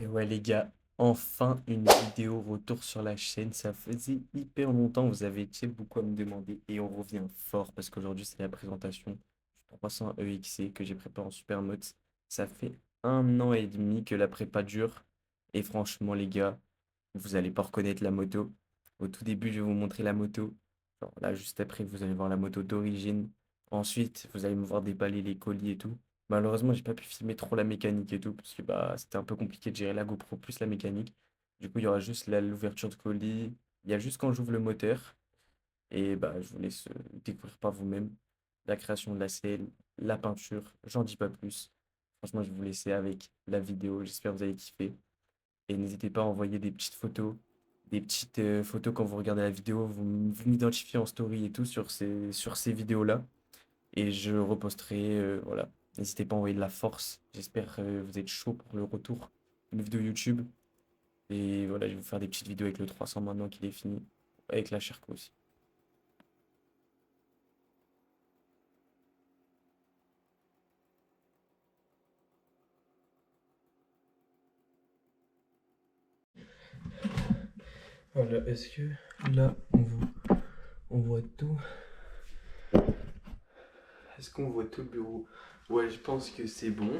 Et ouais les gars, enfin une vidéo retour sur la chaîne. Ça faisait hyper longtemps, vous avez été beaucoup à me demander et on revient fort parce qu'aujourd'hui c'est la présentation du 300 EXC que j'ai préparé en super mode. Ça fait 1 an et demi que la prépa dure et franchement les gars, vous allez pas reconnaître la moto. Au tout début je vais vous montrer la moto. Genre, là juste après vous allez voir la moto d'origine. Ensuite vous allez me voir déballer les colis et tout. Malheureusement, j'ai pas pu filmer trop la mécanique et tout, parce que bah, c'était un peu compliqué de gérer la GoPro plus la mécanique. Du coup, il y aura juste l'ouverture de colis. Il y a juste quand j'ouvre le moteur. Et bah, je vous laisse découvrir par vous-même la création de la selle, la peinture. J'en dis pas plus. Franchement, je vais vous laisser avec la vidéo. J'espère que vous allez kiffer. Et n'hésitez pas à envoyer des petites photos. Des petites photos quand vous regardez la vidéo. Vous m'identifiez en story et tout sur ces vidéos-là et je reposterai. Voilà. N'hésitez pas à envoyer de la force. J'espère que vous êtes chaud pour le retour. Une vidéo YouTube. Et voilà, je vais vous faire des petites vidéos avec le 300 maintenant qu'il est fini. Avec la Sherco aussi. Voilà, est-ce que là on voit tout? Est-ce qu'on voit tout le bureau? Ouais, je pense que c'est bon.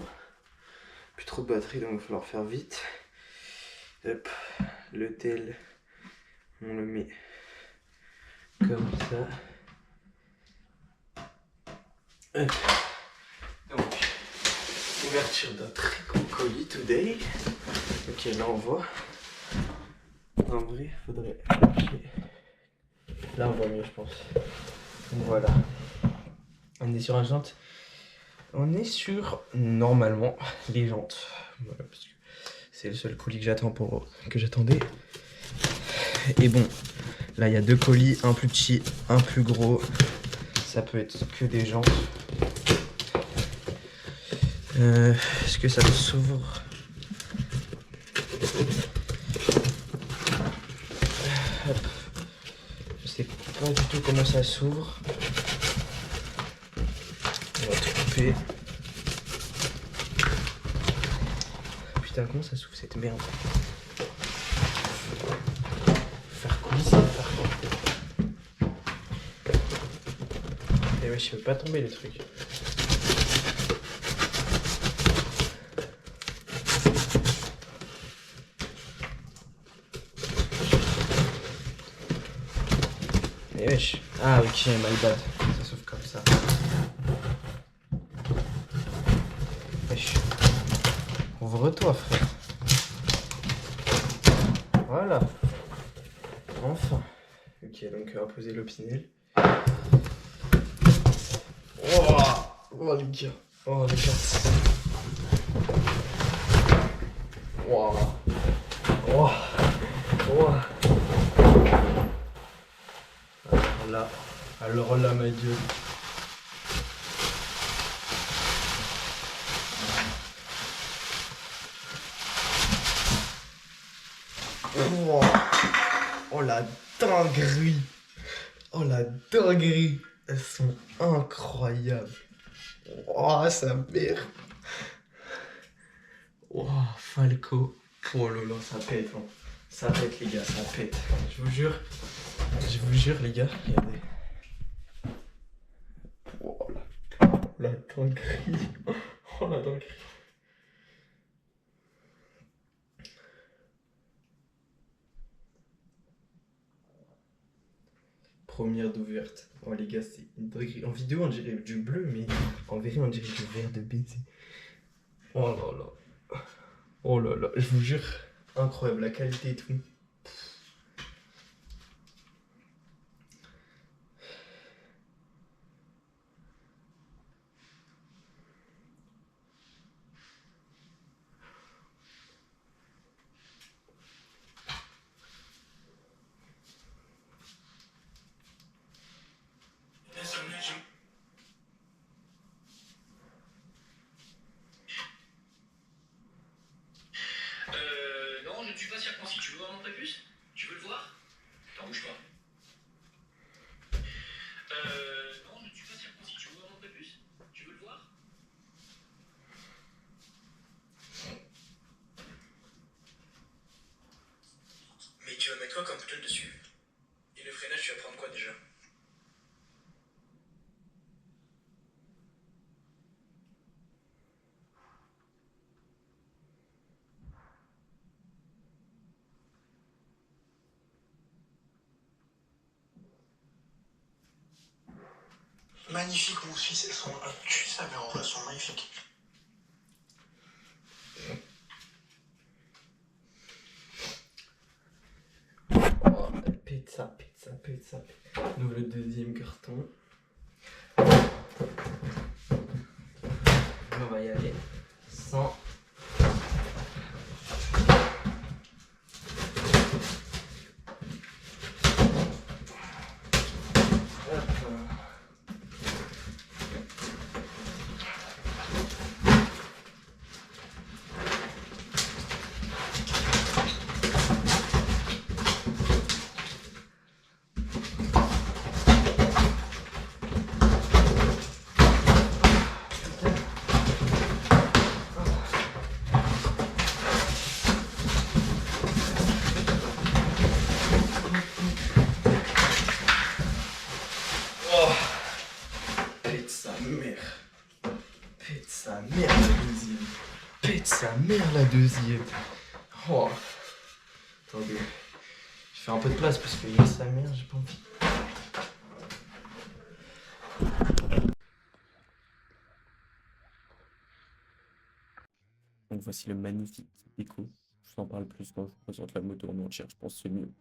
Plus trop de batterie, donc il va falloir faire vite. Hop, le tel, on le met comme ça. Hop. Donc, ouverture d'un très gros colis today. Ok, là on voit. En vrai, faudrait. Là on voit mieux, je pense. Donc voilà. On est sur un jante. On est sur normalement les jantes. Voilà, parce que c'est le seul colis que j'attendais. Et bon, là il y a deux colis, un plus petit, un plus gros. Ça peut être que des jantes. Est-ce que ça s'ouvre? Hop. Je sais pas du tout comment ça s'ouvre. On va tout couper. Putain, comment ça s'ouvre cette merde? Faire coulisser, faire quoi? Et ouais, je peux pas tomber les trucs. Et wesh. Ah ok, my bad. Ça s'ouvre comme ça. Wesh. Ouvre-toi, frère. Voilà. Enfin. Ok, donc on va poser l'opinel. Oh, oh les gars. Oh les gars. Oh. Oh. Oh. Alors là, ma gueule. Oh. Oh la dinguerie. Oh la dinguerie. Elles sont incroyables. Oh sa mère. Oh Falco. Oh là là, ça pète. Hein. Ça pète les gars, ça pète. Je vous jure. Je vous jure les gars. Regardez. Oh la dinguerie. Oh la dinguerie. Première d'ouverte. Oh les gars, c'est une dinguerie. En vidéo, on dirait du bleu, mais en vérité, on dirait du vert de baiser. Oh là là. Oh là là, je vous jure, incroyable, la qualité et tout. Non, je ne suis pas circoncis. Tu veux voir mon prépuce? Tu veux le voir? T'en bouge pas. Non, je ne suis pas circoncis. Tu veux voir mon prépuce? Tu veux le voir? Magnifique, mon fils, elles sont. Tu savais, en vrai, elles sont magnifiques. Oh, pizza. On ouvre le deuxième carton. On va y aller sans. Pète sa mère. Pète sa mère la deuxième. Pète sa mère la deuxième. Oh. Attendez. Je fais un peu de place parce qu'il y a sa mère, j'ai pas envie. Donc voici le magnifique déco. Je vous en parle plus quand je vous présente la moto en entière, je pense que c'est mieux.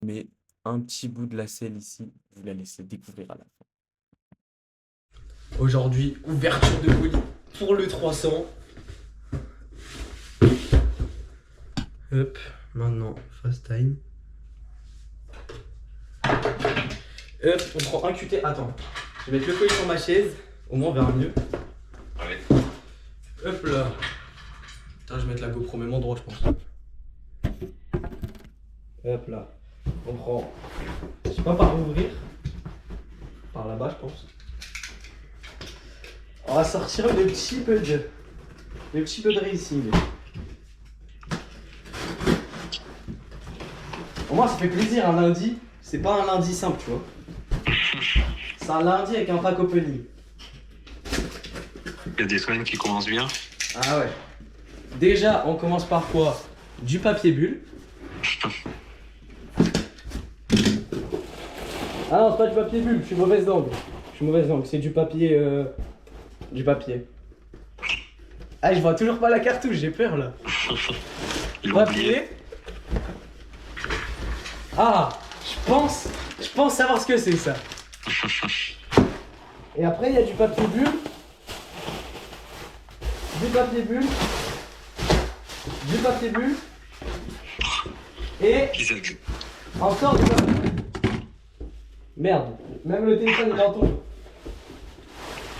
Mais un petit bout de la selle ici, vous la laissez découvrir à la fin. Aujourd'hui, ouverture de colis pour le 300. Hop, maintenant, fast time. Hop, on prend un QT. Attends, je vais mettre le colis sur ma chaise. Au moins, on verra mieux. Ouais. Hop là. Putain, je vais mettre la GoPro même endroit, je pense. Hop là. On prend. Je sais pas par où ouvrir. Par là-bas, je pense. On va sortir le petit peu de racing. Au moins, ça fait plaisir un lundi. C'est pas un lundi simple, tu vois. C'est un lundi avec un pack opening. Il y a des semaines qui commencent bien. Ah ouais. Déjà, on commence par quoi? Du papier bulle. Ah non, c'est pas du papier bulle, je suis mauvaise langue. C'est du papier. Du papier. Ah, je vois toujours pas la cartouche, j'ai peur là. Ils l'ont oublié. Papier. Ah, je pense savoir ce que c'est ça. Et après, il y a du papier bulle. Du papier bulle. Du papier bulle. Et Isaac. encore du papier bulle. Merde, même le téléphone est en tombe.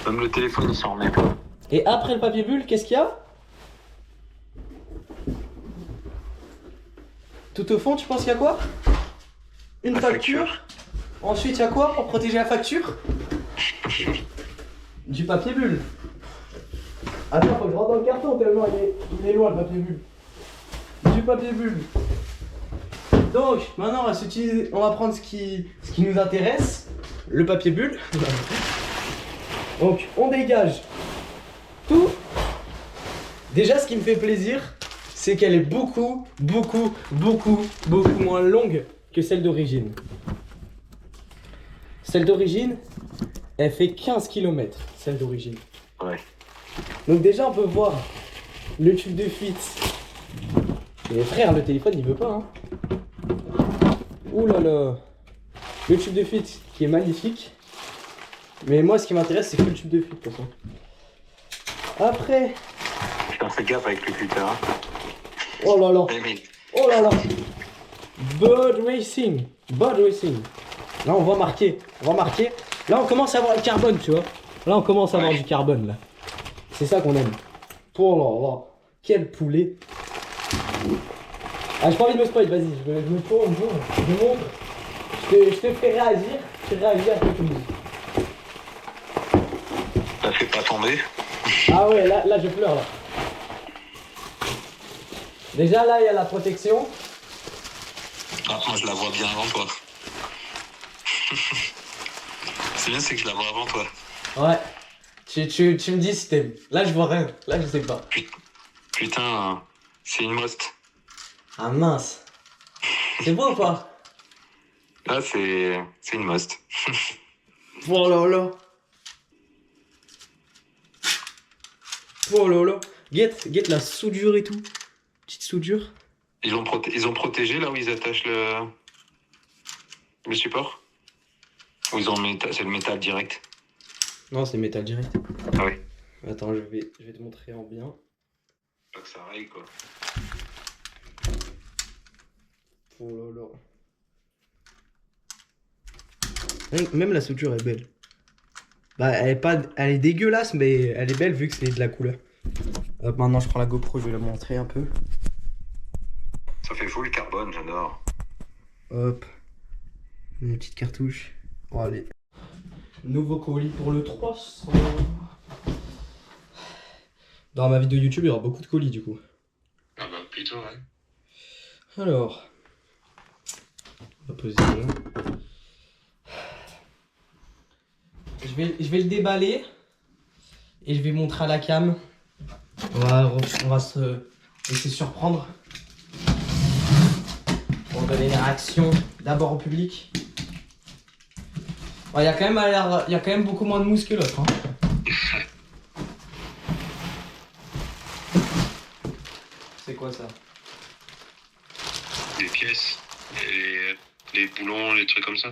Même le téléphone, il s'en remet pas. Et après le papier bulle, qu'est-ce qu'il y a? Tout au fond, tu penses qu'il y a quoi? Une La facture. Ensuite, il y a quoi pour protéger la facture? Du papier bulle. Attends, faut que je rentre dans le carton tellement il est loin le papier bulle. Du papier bulle. Donc, maintenant, on va prendre ce qui nous intéresse, le papier bulle. Donc, on dégage tout. Déjà, ce qui me fait plaisir, c'est qu'elle est beaucoup moins longue que celle d'origine. Celle d'origine, elle fait 15 km, celle d'origine. Ouais. Donc déjà, on peut voir le tube de fuite. Mais frère, le téléphone, il veut pas, hein. Ouh là là. Le tube de fuite qui est magnifique. Mais moi, ce qui m'intéresse, c'est que le tube de fuite, de toute façon. Après... Putain, fais gaffe avec le Twitter. Hein. Oh là là. Eh, mais Oh là là. Bud Racing. Là, on va marquer. Là, on commence à avoir le carbone, tu vois. Là, on commence à avoir du carbone, là. C'est ça qu'on aime. Oh là là. Quel poulet. Ah, j'ai pas envie de me spoil, vas-y. Je me tourne, je montre. Je te fais réagir. Je fais réagir à tout le monde. ça fait pas tomber. Ah ouais, là je pleure, là. Déjà, là, il y a la protection. Ah, moi, je la vois bien avant toi. C'est bien, c'est que je la vois avant toi. Ouais. Tu me dis si t'aimes. Là, je vois rien. Là, je sais pas. Putain, c'est une most. Ah mince. C'est beau ou pas? Là, c'est une most. Oh là là. Oh là là. Guette la soudure et tout. Petite soudure. Ils ont protégé là où ils attachent le support? Ou ils ont c'est le métal direct? Non, c'est métal direct. Ah oui. Attends, je vais te montrer en bien. Pas que ça raye quoi. Oh là là. Même la soudure est belle. Bah, elle est dégueulasse, mais elle est belle vu que c'est de la couleur. Hop, maintenant, je prends la GoPro, je vais la montrer un peu. Ça fait full carbone, j'adore. Hop. Une petite cartouche. Bon, allez. Nouveau colis pour le 300. Dans ma vidéo YouTube, il y aura beaucoup de colis du coup. Ah bah plutôt, ouais. Alors. On va poser là. Je vais le déballer. Et je vais montrer à la cam. On va se laisser surprendre. Pour donner les réactions d'abord au public. Il y a quand même beaucoup moins de mousse que l'autre. Hein. C'est quoi ça? Les pièces, les boulons, les trucs comme ça.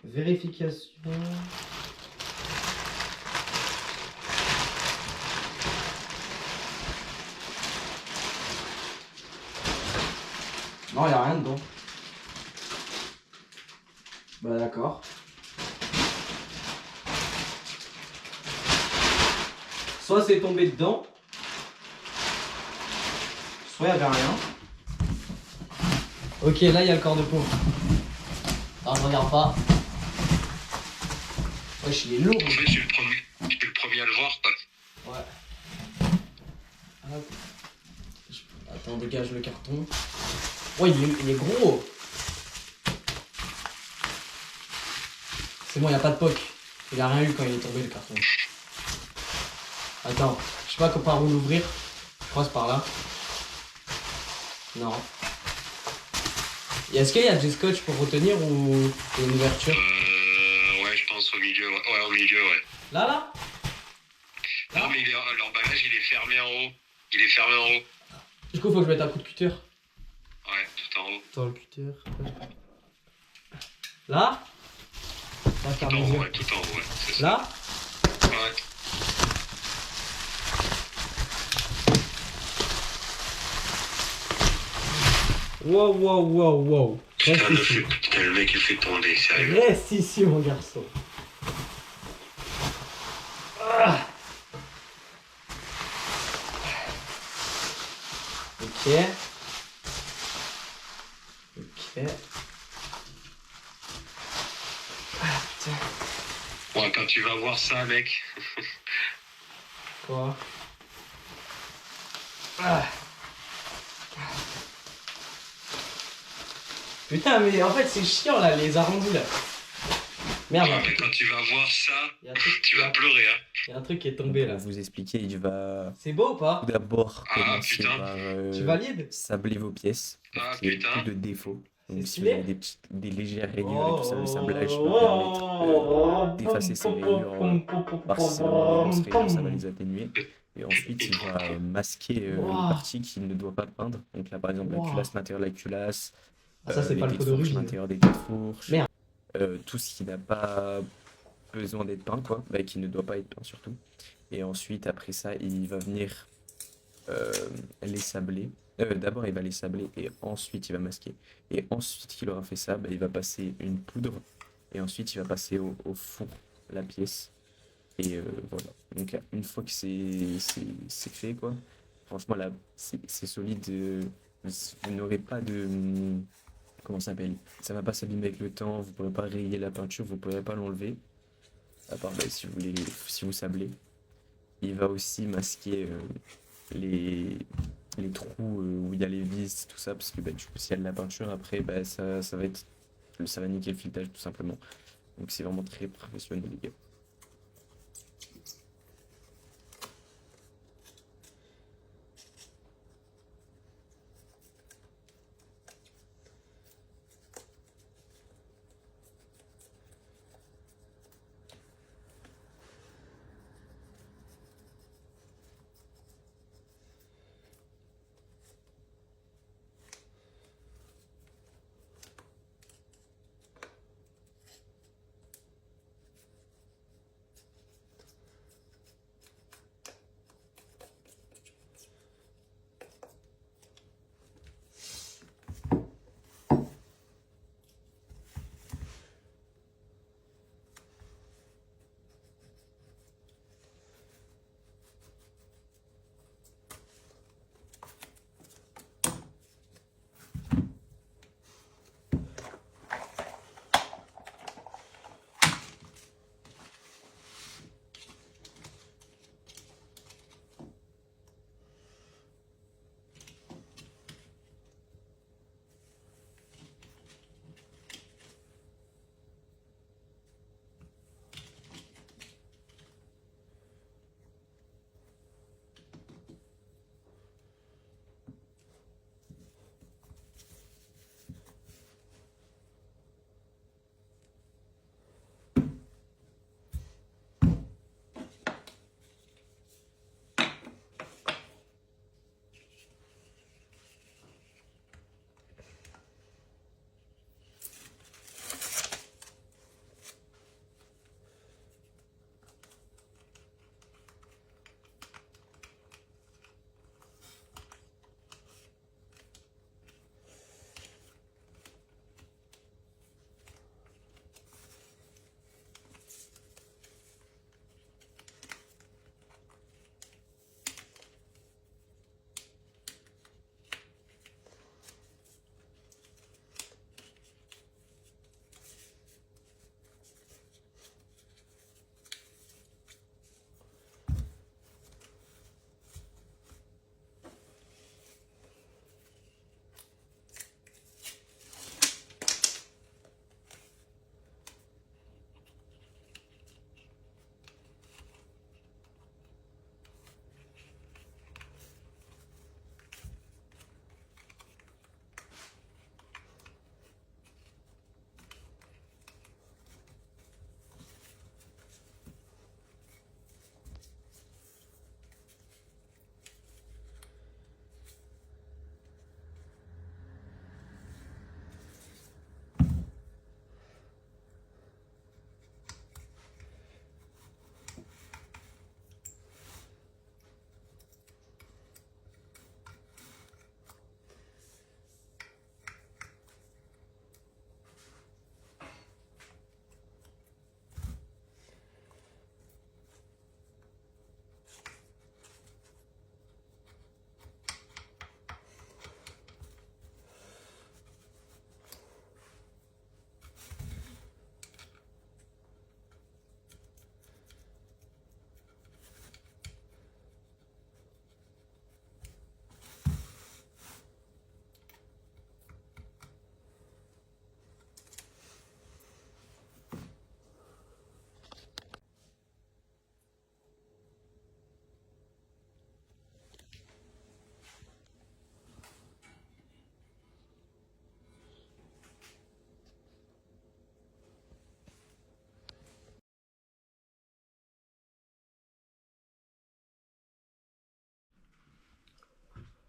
Vérification. Non, il n'y a rien dedans. Bah d'accord. Soit c'est tombé dedans, soit il n'y avait rien. Ok, là il y a le corps de peau. Non, je regarde pas. Wesh, il est lourd. En fait, je suis le premier à le voir, quoi. Ouais. Hop. Attends, dégage le carton. Ouais, il est gros. C'est bon, il n'y a pas de poc. Il a rien eu quand il est tombé le carton. Attends, je sais pas par où l'ouvrir. Je crois que c'est par là. Non. Et est-ce qu'il y a du scotch pour retenir ou une ouverture? Ouais, je pense au milieu, ouais, au milieu, ouais. Là? Non, mais l'emballage, il est fermé en haut. Il est fermé en haut. Du coup, faut que je mette un coup de cutter. Ouais, tout en haut. Attends, le cutter. Là? Là, Tout en haut, ouais, tout en haut, ouais. C'est ça. Là? Ouais. Wow. Reste ici. Putain, le mec, il fait tomber, sérieux. Reste ici, mon garçon. Ah. Ok. Ah, putain. Ouais, quand tu vas voir ça, mec. Quoi? Ah. Putain, mais en fait, c'est chiant là, les arrondis là. Merde. Ouais, mais quand tu vas voir ça, Y a un truc- tu vas pleurer, hein. y a un truc qui est tombé là. Pour vous expliquer, il va C'est beau ou pas? tout d'abord Ah, commencer putain. par Tu valides? sabler vos pièces pour Ah, qu'il n'y ait putain. plus de défauts. C'est Donc si vous stylé. avez des légères rainures et tout ça, le sablage va permettre d'effacer ces rainures, voir si c'est vraiment des grosses rainures, ça va les atténuer. Et ensuite, il va masquer une partie qu'il ne doit pas peindre. Donc là, par exemple, la culasse, l'intérieur de la culasse, Ah, ça, c'est les pas le têtes pot fourches, d'origine. l'intérieur des têtes fourches, Merde. tout ce qui n'a pas besoin d'être peint, quoi, bah, qui ne doit pas être peint surtout. Et ensuite, après ça, il va venir les sabler. D'abord, il va les sabler et ensuite, il va masquer. Et ensuite qu'il aura fait ça, bah, il va passer une poudre et ensuite, il va passer au fond la pièce. Et voilà. Donc, une fois que c'est fait, quoi, franchement, là, c'est solide. Vous n'aurez pas de. Comment ça s'appelle? Ça va pas s'abîmer avec le temps, vous pourrez pas rayer la peinture, vous pourrez pas l'enlever. À part bah, si vous voulez, si vous sablez. Il va aussi masquer les, les trous où il y a les vis, tout ça, parce que bah, du coup, s'il y a de la peinture, après, bah, ça va niquer le filetage tout simplement. Donc c'est vraiment très professionnel, les gars.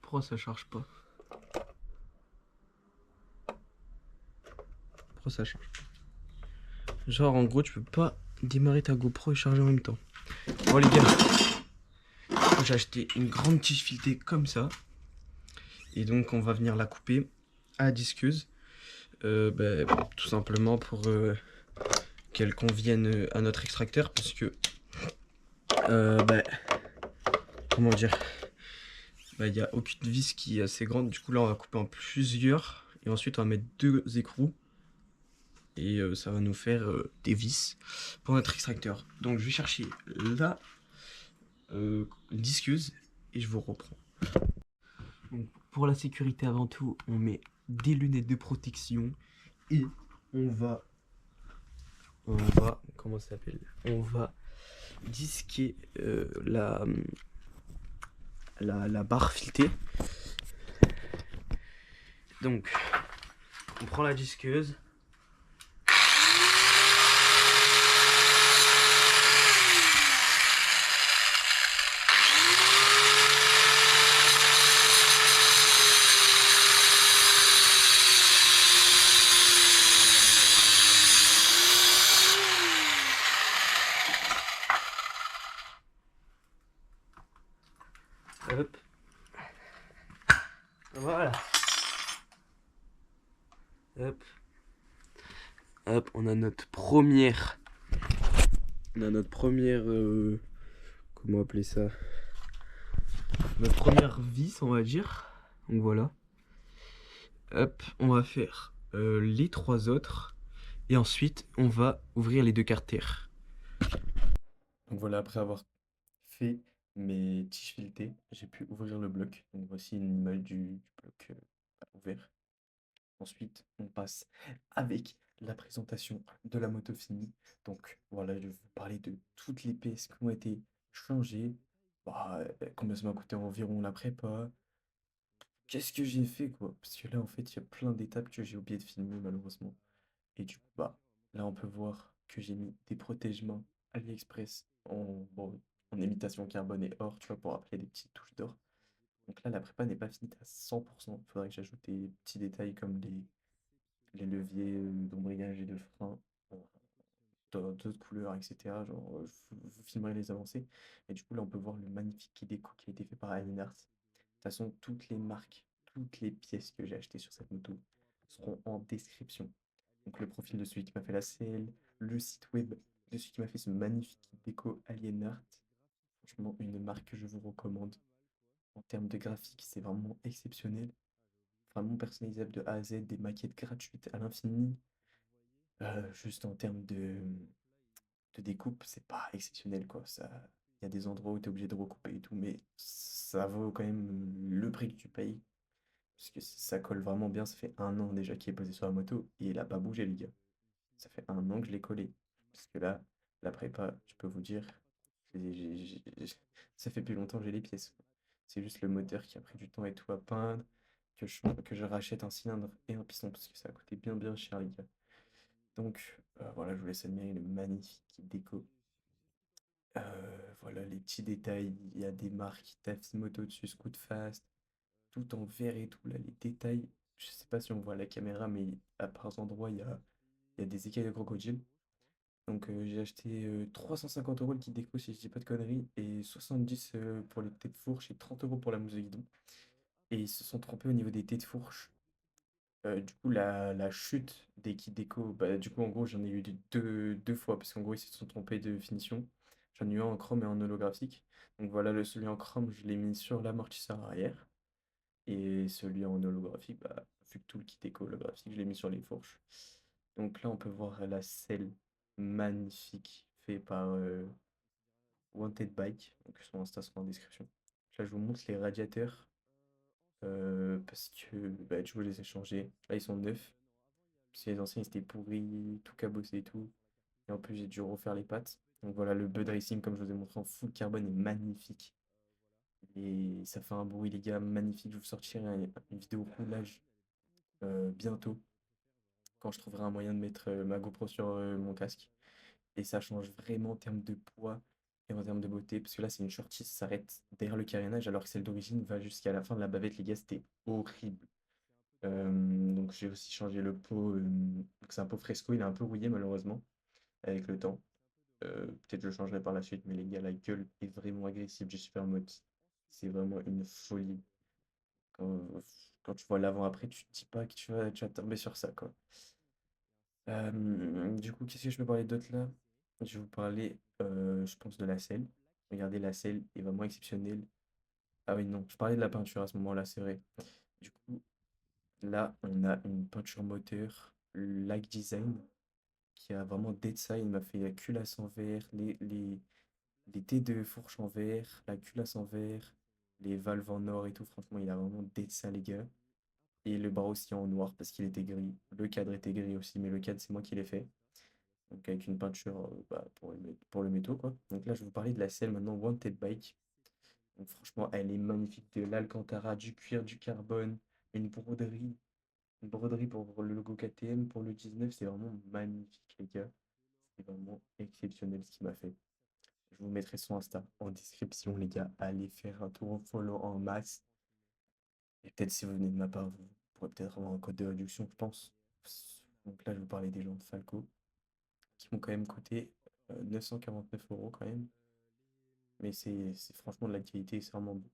Pourquoi ça charge pas? Pourquoi ça charge pas? Genre en gros tu peux pas démarrer ta GoPro et charger en même temps. Bon les gars, j'ai acheté une grande tige filetée comme ça. Et donc on va venir la couper à la disqueuse. Tout simplement pour qu'elle convienne à notre extracteur. Parce que comment dire, il n'y a aucune vis qui est assez grande. Du coup là on va couper en plusieurs. Et ensuite on va mettre 2 écrous. Et ça va nous faire des vis pour notre extracteur. Donc je vais chercher la disqueuse et je vous reprends. Donc, pour la sécurité avant tout, on met des lunettes de protection et on va on va, comment ça s'appelle? On va disquer la barre filetée. Donc, on prend la disqueuse. Hop. Voilà. Hop. Hop, on a notre première. On a notre première. Comment appeler ça? Notre première vis, on va dire. Donc voilà. Hop, on va faire les 3 autres. Et ensuite, on va ouvrir les 2 carters. Donc voilà, après avoir fait mes tiges filetées, j'ai pu ouvrir le bloc. Donc voici une image du bloc ouvert. Ensuite, on passe avec la présentation de la moto finie. Donc voilà, je vais vous parler de toutes les pièces qui ont été changées. Bah, combien ça m'a coûté environ la prépa. Qu'est-ce que j'ai fait quoi? Parce que là en fait il y a plein d'étapes que j'ai oublié de filmer malheureusement. Et du coup bah là on peut voir que j'ai mis des protège-mains AliExpress bon, en imitation carbone et or, tu vois, pour rappeler des petites touches d'or. Donc là la prépa n'est pas finie à 100%. Il faudrait que j'ajoute des petits détails comme les leviers d'embrayage et de frein euh, dans d'autres couleurs, etc. Genre, je vous filmerai les avancées. Et du coup, là, on peut voir le magnifique déco qui a été fait par Alienart. De toute façon, toutes les marques, toutes les pièces que j'ai achetées sur cette moto seront en description. Donc, le profil de celui qui m'a fait la selle, le site web de celui qui m'a fait ce magnifique déco Alienart. Franchement, une marque que je vous recommande. En termes de graphique, c'est vraiment exceptionnel. Vraiment personnalisable de A à Z, des maquettes gratuites à l'infini. Juste en termes de découpe, c'est pas exceptionnel, quoi. Ça, il y a des endroits où tu es obligé de recouper et tout, mais ça vaut quand même le prix que tu payes. Parce que ça colle vraiment bien. Ça fait 1 an déjà qu'il est posé sur la moto et il a pas bougé, les gars. Ça fait 1 an que je l'ai collé. Parce que là, la prépa, je peux vous dire, ça fait plus longtemps que j'ai les pièces. C'est juste le moteur qui a pris du temps et tout à peindre, que je rachète un cylindre et un piston parce que ça a coûté bien bien cher, les gars. Donc voilà, je vous laisse admirer le magnifique déco. Voilà les petits détails, il y a des marques Tafimoto dessus, Scoot Fast, tout en vert et tout, là les détails, je sais pas si on voit à la caméra, mais à part endroits, il y a des écailles de crocodile. Donc j'ai acheté 350 € le kit déco si je dis pas de conneries, et 70 pour les têtes fourches et 30 € pour la mousse de guidon. Et ils se sont trompés au niveau des têtes fourches. Du coup, la chute des kits déco, bah, du coup, en gros, j'en ai eu deux fois, parce qu'en gros, ils se sont trompés de finition. J'en ai eu un en chrome et en holographique. Donc voilà, celui en chrome, je l'ai mis sur l'amortisseur arrière. Et celui en holographique, bah, vu que tout le kit déco holographique, je l'ai mis sur les fourches. Donc là, on peut voir la selle magnifique fait par Wanted Bike. Donc son Insta sera en description. Là, je vous montre les radiateurs. Parce que bah, du coup, je les ai changés. Là, ils sont neufs. Parce que les anciens, ils étaient pourris, tout cabossé et tout. Et en plus, j'ai dû refaire les pattes. Donc voilà, le Bud Racing, comme je vous ai montré en full carbone, est magnifique. Et ça fait un bruit, les gars, magnifique. Je vous sortirai une vidéo roulage bientôt, quand je trouverai un moyen de mettre ma GoPro sur mon casque. Et ça change vraiment en termes de poids et en termes de beauté. Parce que là, c'est une shorty, ça s'arrête derrière le carénage, alors que celle d'origine va jusqu'à la fin de la bavette, les gars, c'était horrible. Donc j'ai aussi changé le pot. Donc c'est un pot fresco, il est un peu rouillé malheureusement avec le temps. Peut-être je le changerai par la suite, mais les gars, la gueule est vraiment agressive du Supermode. C'est vraiment une folie. Quand, quand tu vois l'avant-après, tu te dis pas que tu vas tomber sur ça, quoi. Du coup, qu'est-ce que je peux parler d'autre là? Je vais vous parler, je pense, de la selle. Regardez, la selle est vraiment exceptionnelle. Ah oui, non, je parlais de la peinture à ce moment-là, c'est vrai. Du coup, là, on a une peinture moteur, Like Design, qui a vraiment dead ça. Il m'a fait la culasse en verre, les dés de fourche en verre, la culasse en verre, les valves en or et tout. Franchement, il a vraiment dead ça, les gars. Et le bras aussi en noir parce qu'il était gris. Le cadre était gris aussi, mais le cadre, c'est moi qui l'ai fait. Donc avec une peinture pour le métaux, quoi. Donc là, je vais vous parler de la selle maintenant Wanted Bike. Donc franchement, elle est magnifique. De l'alcantara, du cuir, du carbone, une broderie. Une broderie pour le logo KTM, pour le 19, c'est vraiment magnifique, les gars. C'est vraiment exceptionnel ce qu'il m'a fait. Je vous mettrai son Insta en description, les gars. Allez faire un tour, follow en masse. Et peut-être si vous venez de ma part, vous pourrez peut-être avoir un code de réduction, je pense. Donc là, je vous parlais des jantes Falco, qui m'ont quand même coûté 949 € quand même. Mais c'est franchement de la qualité, c'est vraiment bon.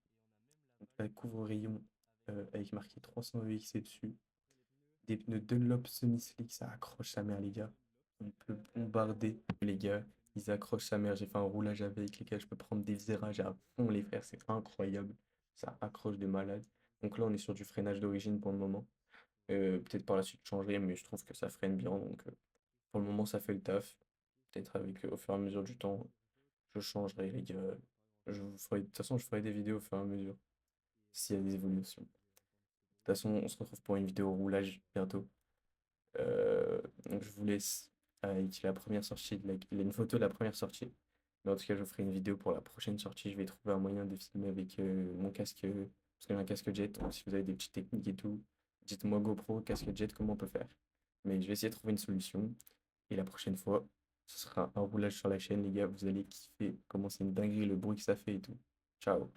Donc là, couvre-rayon avec marqué 300 EXC dessus. Des pneus Dunlop semi-slick, ça accroche sa mère, les gars. On peut bombarder, les gars. Ils accrochent sa mère. J'ai fait un roulage avec, les gars. Je peux prendre des virages à fond, les frères. C'est incroyable. Ça accroche de malade. Donc là, on est sur du freinage d'origine pour le moment. Peut-être par la suite, je changerai, mais je trouve que ça freine bien. Donc pour le moment, ça fait le taf. Peut-être avec, au fur et à mesure du temps, je changerai, les gars. De toute façon, je ferai des vidéos au fur et à mesure, s'il y a des évolutions. De toute façon, on se retrouve pour une vidéo roulage bientôt. Donc je vous laisse avec la première sortie une photo de la première sortie. Mais en tout cas, je vous ferai une vidéo pour la prochaine sortie. Je vais trouver un moyen de filmer avec mon casque, parce que j'ai un casque jet. Donc si vous avez des petites techniques et tout, dites-moi GoPro, casque jet, comment on peut faire. Mais je vais essayer de trouver une solution. Et la prochaine fois, ce sera un roulage sur la chaîne, les gars. Vous allez kiffer comment c'est une dinguerie le bruit que ça fait et tout. Ciao.